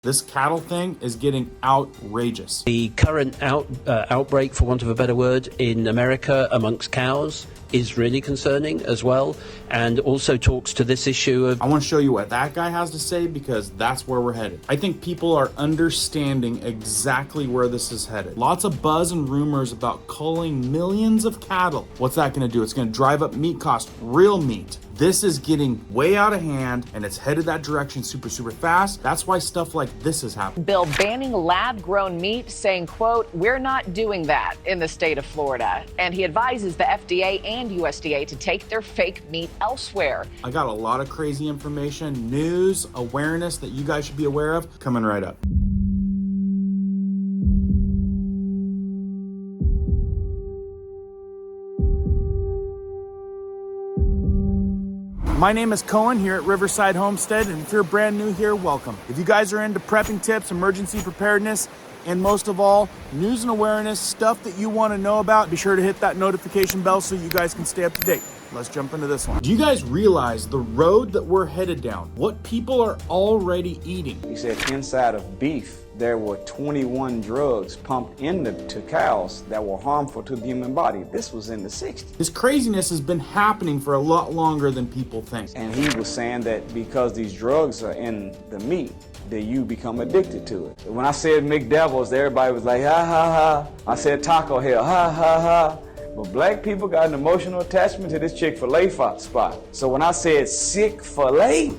This cattle thing is getting outrageous. The current outbreak, for want of a better word, in America amongst cows is really concerning as well, and also talks to this issue of... I want to show you what that guy has to say, because that's where we're headed. I think people are understanding exactly where this is headed. Lots of buzz and rumors about culling millions of cattle. What's that going to do? It's going to drive up meat costs, real meat. This is getting way out of hand, and it's headed that direction super fast. That's why stuff like this is happening. Bill banning lab-grown meat, saying, quote, "We're not doing that in the state of Florida." And he advises the FDA and USDA to take their fake meat elsewhere. I got a lot of crazy information, news, awareness that you guys should be aware of coming right up. My name is Cohen here at Riverside Homestead, and if you're brand new here, welcome. If you guys are into prepping tips, emergency preparedness, and most of all, news and awareness, stuff that you want to know about, be sure to hit that notification bell so you guys can stay up to date. Let's jump into this one. Do you guys realize the road that we're headed down, what people are already eating? He said inside of beef, there were 21 drugs pumped into cows that were harmful to the human body. This was in the 60s. This craziness has been happening for a lot longer than people think. And he was saying that because these drugs are in the meat, that you become addicted to it. When I said McDevils, everybody was like, ha ha ha. I said Taco Hell, ha ha ha. But black people got an emotional attachment to this Chick-fil-A spot. So when I said Chick-fil-A,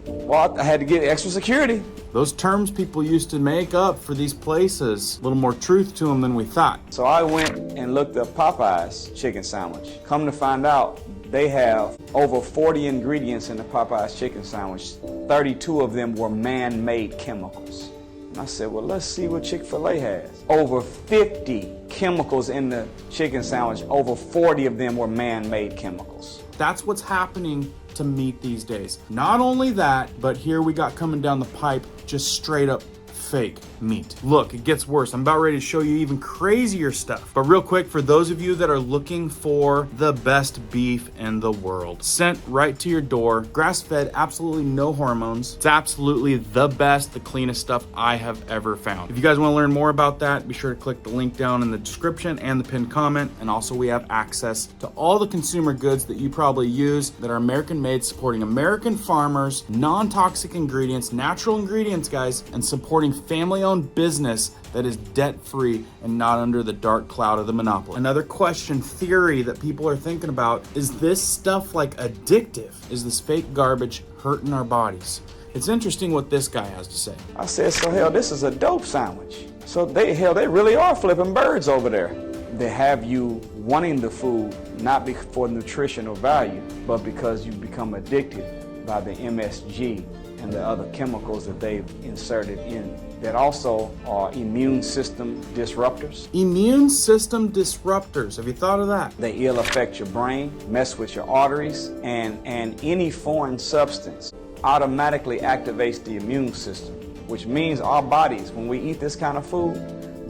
well, I had to get extra security. Those terms people used to make up for these places, a little more truth to them than we thought. So I went and looked up Popeye's chicken sandwich. Come to find out, they have over 40 ingredients in the Popeye's chicken sandwich. 32 of them were man-made chemicals. And I said, well, let's see what Chick-fil-A has. Over 50 chemicals in the chicken sandwich. Over 40 of them were man-made chemicals. That's what's happening to meat these days. Not only that, but here we got coming down the pipe just straight up fake meat. Look, it gets worse. I'm about ready to show you even crazier stuff. But real quick, for those of you that are looking for the best beef in the world, sent right to your door, grass-fed, absolutely no hormones. It's absolutely the best, the cleanest stuff I have ever found. If you guys want to learn more about that, be sure to click the link down in the description and the pinned comment. And also we have access to all the consumer goods that you probably use that are American-made, supporting American farmers, non-toxic ingredients, natural ingredients, guys, and supporting family-owned business that is debt-free and not under the dark cloud of the monopoly. Another question, theory that people are thinking about, is this stuff like addictive? Is this fake garbage hurting our bodies? It's interesting what this guy has to say. I said, so hell, this is a dope sandwich. So they really are flipping birds over there. They have you wanting the food, not for nutritional value, but because you become addicted by the MSG and the other chemicals that they've inserted in that also are immune system disruptors. Immune system disruptors, have you thought of that? They ill affect your brain, mess with your arteries, and any foreign substance automatically activates the immune system, which means our bodies, when we eat this kind of food,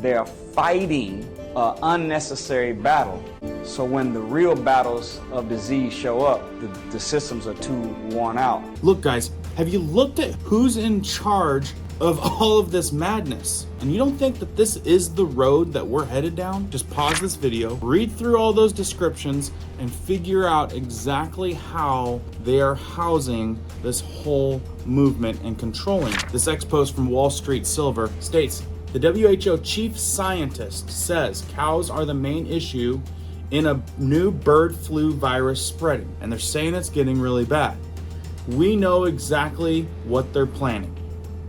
they're fighting an unnecessary battle. So when the real battles of disease show up, the systems are too worn out. Look, guys, have you looked at who's in charge of all of this madness? And you don't think that this is the road that we're headed down? Just pause this video, read through all those descriptions, and figure out exactly how they are housing this whole movement and controlling. This ex-post from Wall Street Silver states, the WHO chief scientist says cows are the main issue in a new bird flu virus spreading, and they're saying it's getting really bad. We know exactly what they're planning.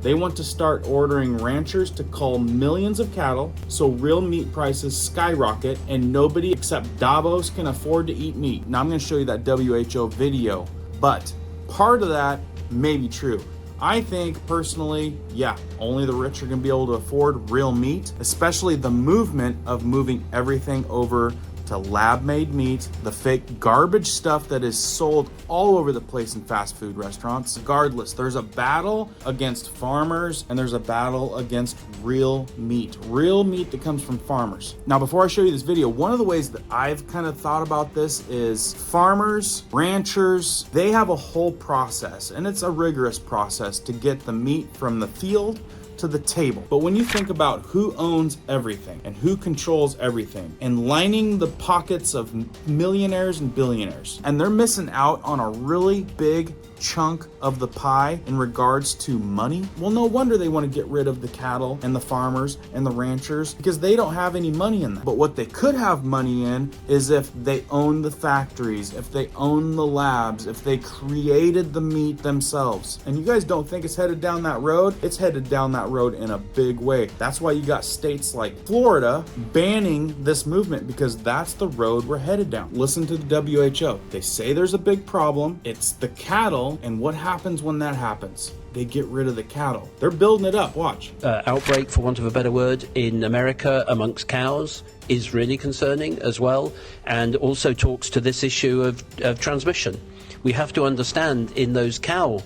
They want to start ordering ranchers to cull millions of cattle so real meat prices skyrocket and nobody except Davos can afford to eat meat. Now I'm going to show you that WHO video, but part of that may be true. I think personally, yeah, only the rich are going to be able to afford real meat, especially the movement of moving everything over to lab-made meat, the fake garbage stuff that is sold all over the place in fast food restaurants. Regardless, there's a battle against farmers and there's a battle against real meat that comes from farmers. Now, before I show you this video, one of the ways that I've kind of thought about this is farmers, ranchers, they have a whole process, and it's a rigorous process to get the meat from the field to the table. But when you think about who owns everything and who controls everything and lining the pockets of millionaires and billionaires, and they're missing out on a really big chunk of the pie in regards to money, well, no wonder they want to get rid of the cattle and the farmers and the ranchers, because they don't have any money in that. But what they could have money in is if they own the factories, if they own the labs, if they created the meat themselves. And you guys don't think it's headed down that road? It's headed down that road in a big way. That's why you got states like Florida banning this movement, because that's the road we're headed down. Listen to the WHO. They say there's a big problem. It's the cattle. And what happens when that happens? They get rid of the cattle. They're building it up. Watch. Outbreak, for want of a better word, in America amongst cows is really concerning as well, and also talks to this issue of transmission. We have to understand in those cow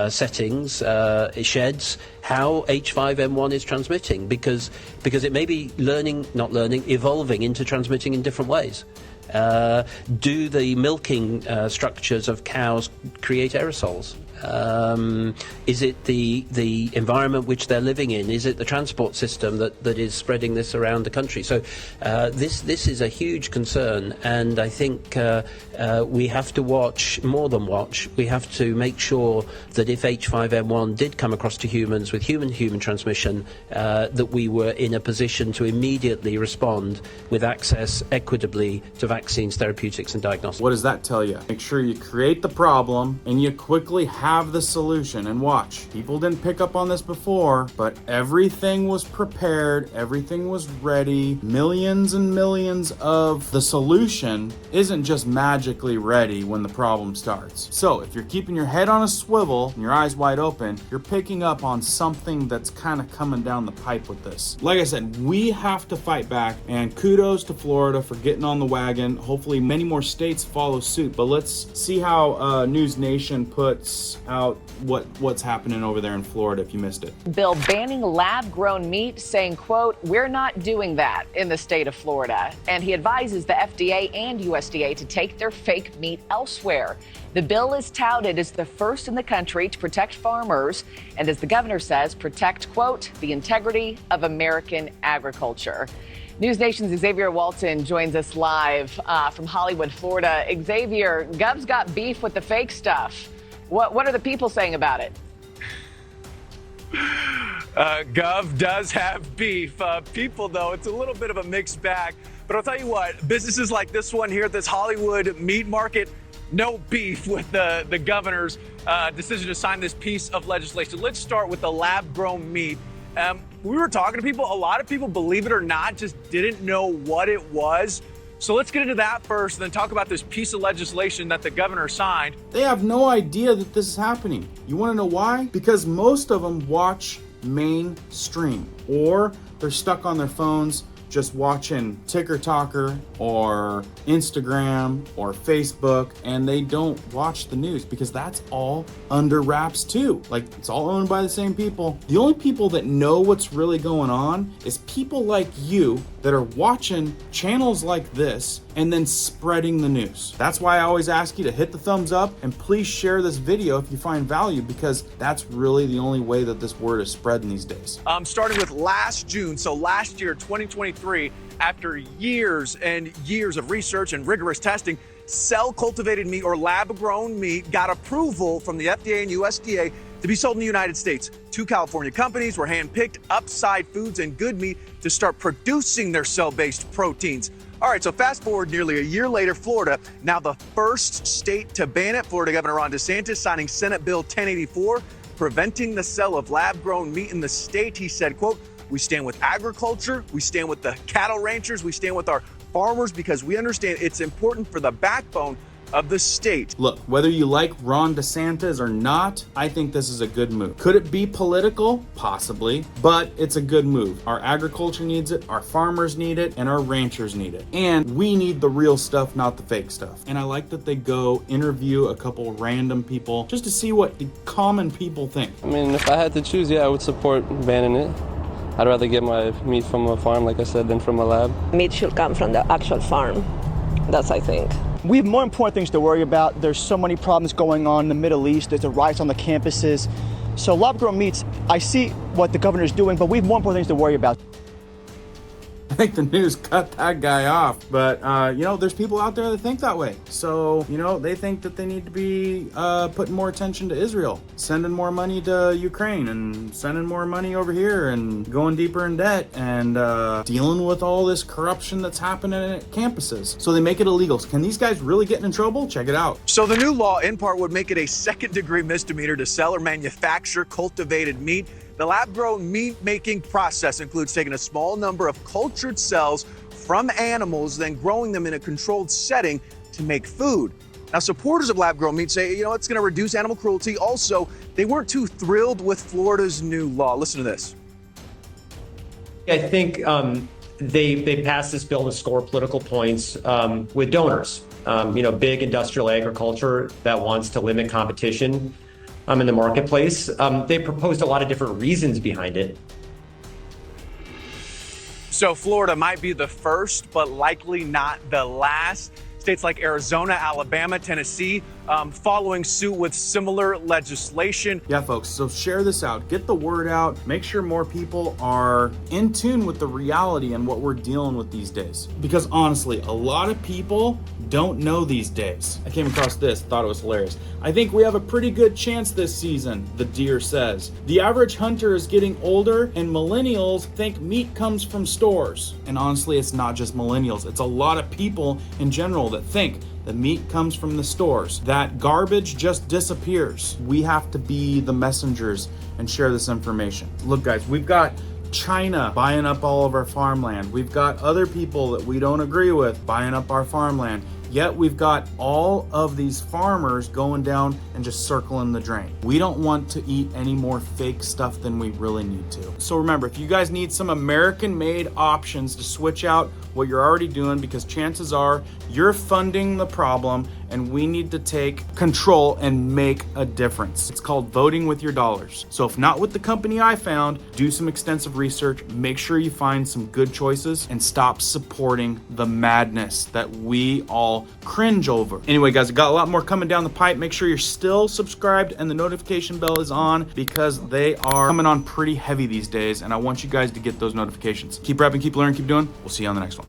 settings, sheds, how H5N1 is transmitting, because it may be evolving into transmitting in different ways. Do the milking structures of cows create aerosols? Is it the environment which they're living in? Is it the transport system that is spreading this around the country? So this is a huge concern, and I think we have to watch, more than watch, we have to make sure that if H5N1 did come across to humans with human-to-human transmission, that we were in a position to immediately respond with access equitably to vaccines, therapeutics and diagnostics. What does that tell you? Make sure you create the problem and you quickly have the solution. And watch, people didn't pick up on this before, but everything was prepared, everything was ready. Millions and millions of the solution isn't just magically ready when the problem starts. So if you're keeping your head on a swivel and your eyes wide open, you're picking up on something that's kind of coming down the pipe with this. Like I said, we have to fight back, and kudos to Florida for getting on the wagon. Hopefully many more states follow suit, but let's see how News Nation puts out what's happening over there in Florida if you missed it. Bill banning lab-grown meat, saying, quote, "We're not doing that in the state of Florida." And he advises the FDA and USDA to take their fake meat elsewhere. The bill is touted as the first in the country to protect farmers and, as the governor says, protect, quote, "the integrity of American agriculture." News Nation's Xavier Walton joins us live from Hollywood, Florida. Xavier, Gov's got beef with the fake stuff. What are the people saying about it? Gov does have beef. People, though, it's a little bit of a mixed bag. But I'll tell you what, businesses like this one here at this Hollywood meat market, no beef with the governor's decision to sign this piece of legislation. Let's start with the lab-grown meat. We were talking to people. A lot of people, believe it or not, just didn't know what it was. So let's get into that first, and then talk about this piece of legislation that the governor signed. They have no idea that this is happening. You want to know why? Because most of them watch mainstream, or they're stuck on their phones just watching TikToker or Instagram or Facebook, and they don't watch the news because that's all under wraps too. Like, it's all owned by the same people. The only people that know what's really going on is people like you that are watching channels like this and then spreading the news. That's why I always ask you to hit the thumbs up and please share this video if you find value, because that's really the only way that this word is spreading these days. Starting with last June, so last year, 2023, after years and years of research and rigorous testing, cell-cultivated meat or lab-grown meat got approval from the FDA and USDA to be sold in the United States. 2 California companies were handpicked, Upside Foods and Good Meat, to start producing their cell-based proteins. All right, so fast forward nearly a year later, Florida, now the first state to ban it. Florida Governor Ron DeSantis signing Senate Bill 1084, preventing the sale of lab-grown meat in the state. He said, quote, "We stand with agriculture, we stand with the cattle ranchers, we stand with our farmers, because we understand it's important for the backbone of the state." Look, whether you like Ron DeSantis or not, I think this is a good move. Could it be political? Possibly, but it's a good move. Our agriculture needs it, our farmers need it, and our ranchers need it. And we need the real stuff, not the fake stuff. And I like that they go interview a couple random people just to see what the common people think. I mean, if I had to choose, yeah, I would support banning it. I'd rather get my meat from a farm, like I said, than from a lab. Meat should come from the actual farm. That's, I think. We have more important things to worry about. There's so many problems going on in the Middle East. There's the riots on the campuses. So lab-grown meats, I see what the governor's doing, but we have more important things to worry about. I think the news cut that guy off, but you know, there's people out there that think that way. So, you know, they think that they need to be putting more attention to Israel, sending more money to Ukraine and sending more money over here and going deeper in debt and dealing with all this corruption that's happening at campuses. So they make it illegal. Can these guys really get in trouble? Check it out. So the new law in part would make it a second-degree misdemeanor to sell or manufacture cultivated meat. The lab-grown meat-making process includes taking a small number of cultured cells from animals, then growing them in a controlled setting to make food. Now, supporters of lab-grown meat say, you know, it's going to reduce animal cruelty. Also, they weren't too thrilled with Florida's new law. Listen to this. I think they passed this bill to score political points with donors. You know, big industrial agriculture that wants to limit competition in the marketplace. They proposed a lot of different reasons behind it. So Florida might be the first, but likely not the last. States like Arizona, Alabama, Tennessee, following suit with similar legislation. Yeah, folks, so share this out. Get the word out. Make sure more people are in tune with the reality and what we're dealing with these days. Because honestly, a lot of people don't know these days. I came across this, thought it was hilarious. I think we have a pretty good chance this season, the deer says. The average hunter is getting older and millennials think meat comes from stores. And honestly, it's not just millennials. It's a lot of people in general that think the meat comes from the stores, that garbage just disappears. We have to be the messengers and share this information. Look, guys, we've got China buying up all of our farmland. We've got other people that we don't agree with buying up our farmland. Yet we've got all of these farmers going down and just circling the drain. We don't want to eat any more fake stuff than we really need to. So remember, if you guys need some American-made options to switch out what you're already doing, because chances are you're funding the problem and we need to take control and make a difference. It's called voting with your dollars. So if not with the company I found, do some extensive research, make sure you find some good choices and stop supporting the madness that we all cringe over. Anyway, guys, I got a lot more coming down the pipe. Make sure you're still subscribed and the notification bell is on because they are coming on pretty heavy these days and I want you guys to get those notifications. Keep repping, keep learning, keep doing. We'll see you on the next one.